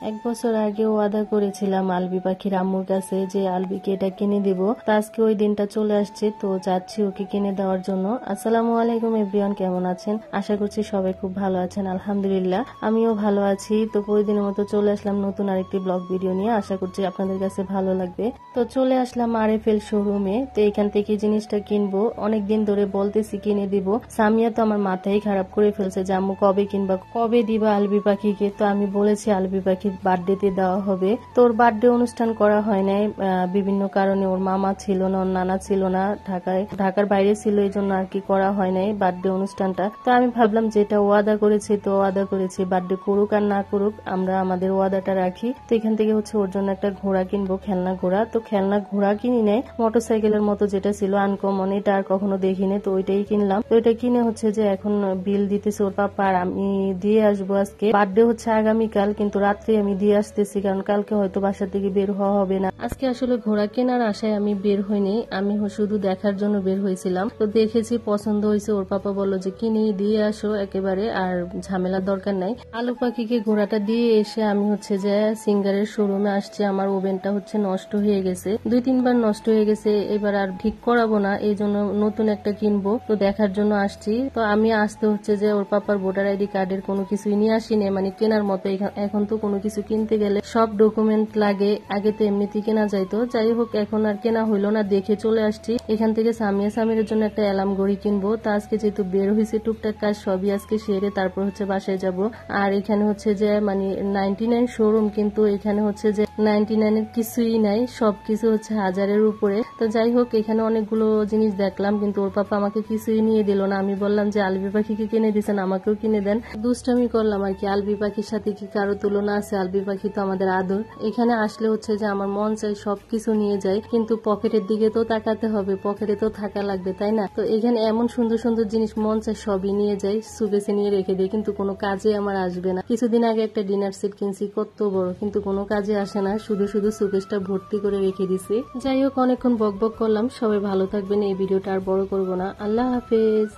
এক বছর আগে ওয়াদা করেছিলাম আলবি পাখির আম্মুর কাছে যে আলবিকে এটা কিনে দিব। তো আজকে ওই দিনটা চলে আসছে, তো যাচ্ছি ওকে কিনে দেওয়ার জন্য। আসসালামু আলাইকুম এভরিওয়ান, কেমন আছেন? আশা করছি সবাই খুব ভালো আছেন। আলহামদুলিল্লাহ আমিও ভালো আছি। তো প্রতিদিনের মতো চলে আসলাম নতুন আরেকটি ব্লগ ভিডিও নিয়ে। আশা করছি আপনাদের কাছে ভালো লাগবে। তো চলে আসলাম আরএফএল শোরুমে। তো এখান থেকে জিনিসটা কিনবো, অনেকদিন ধরে বলতেছি কিনে দিব। সামিয়া তো আমার মাথায় খারাপ করে ফেলছে যে আম্মু কবে কিনবা, কবে দিবা আলবি পাখিকে। তো আমি বলেছি আলবি পাখির বার্থডেতে দেওয়া হবে। তো ওর বার্থডে অনুষ্ঠান করা হয় নাই, বিভিন্ন কারণে। ওর মামা ছিল না, ওর নানা ছিল না, ঢাকার বাইরে ছিল, এই জন্য আর কি করা হয় নাই বার্থডে অনুষ্ঠানটা। তো আমি ভাবলাম যেটা ওয়াদা করেছি তো ওয়াদা করেছি, বার্থডে করুক আর না করুক আমরা আমাদের ওয়াদাটা রাখি। তো এখান থেকে ওর জন্য একটা ঘোড়া কিনবো, খেলনা ঘোড়া। তো খেলনা ঘোড়া কিনি নাই, মোটরসাইকেলের মতো যেটা ছিল আনকমন, এটা আর কখনো দেখিনি, তো ওইটাই কিনলাম। তো ওইটা কিনে যে এখন বিল দিতেছে ওর পাপা, আর আমি দিয়ে আসবো আজকে। বার্থডে আগামীকাল, কিন্তু রাত্রে আমি দিয়ে আসতেছি, কারণ কালকে হয়তো বাসা থেকে বের হওয়া হবে না। আজকে আসলে ঘোড়া কেনার আশায় আমি বের হইনি, আমি শুধু দেখার জন্য বের হয়েছিলাম। তো দেখেছি, পছন্দ হয়েছে। ওর পাপা বললো যে কিনে দিয়ে আসো একেবারে, আর ঝামেলার দরকার নাই। আলু পাখিকে ঘোড়াটা দিয়ে এসে আমি যে সিঙ্গারের শোরুমে আসছি। আমার ওভেনটা নষ্ট হয়ে গেছে, 2-3 বার নষ্ট হয়ে গেছে, এবার আর ঠিক করাবো না, এই জন্য নতুন একটা কিনবো। তো দেখার জন্য আসছি। তো আমি আসতে যে ওর পাপার ভোটার আইডি কার্ডের কোনো কিছুই নিয়ে আসিনি, মানে কেনার মতো। এখন তো কোনো কিছু কিনতে গেলে সব ডকুমেন্ট লাগে, আগে তো এমনিতেই কেনা যাইতো। যাই হোক, এখন আর কেনা হইলো না, দেখে চলে আসছি। এখান থেকে সামিরের জন্য একটা অ্যালার্ম ঘড়ি কিনবো। তা আজকে যেহেতু বের হয়েছে, টুকটাক কাজ সবই আজকে সেরে তারপর বাসায় যাব। আর এখানে যে মানে 99 শোরুম, কিন্তু এখানে যে 99 এর কিছুই নাই, সবকিছু হাজারের উপরে। তো যাই হোক, এখানে অনেকগুলো জিনিস দেখলাম, কিন্তু ওর পাপা আমাকে কিছুই নিয়ে দিল না। আমি বললাম যে আলবি পাখিকে কিনে দিচ্ছেন, আমাকেও কিনে দেন। দুষ্টামি করলাম আর কি। আলবি পাখির সাথে কি কারো তুলনা আছে? আলবি পাখি তো আমাদের আদর। এখানে আসলে যে আমার মন চাই সবকিছু নিয়ে যায়, কিন্তু পকেটের দিকে তো তাকাতে হবে, পকেটে তো থাকা লাগবে, তাই না? তো এখানে এমন সুন্দর সুন্দর জিনিস মন চাই সবই নিয়ে যাই, সুবেছে নিয়ে রেখে দিই, কিন্তু কোনো কাজে আমার আসবে না। কিছুদিন আগে একটা ডিনার সেট কিনছি, কত বড়, কিন্তু কোনো কাজে আসে না, শুধু শুধু সুকেশটা ভর্তি করে রেখে দিছি। যাই হোক, অনেকক্ষণ বকবক করলাম। সবাই ভালো থাকবেন, এই ভিডিওটা আর বড় করবো না। আল্লাহ হাফেজ।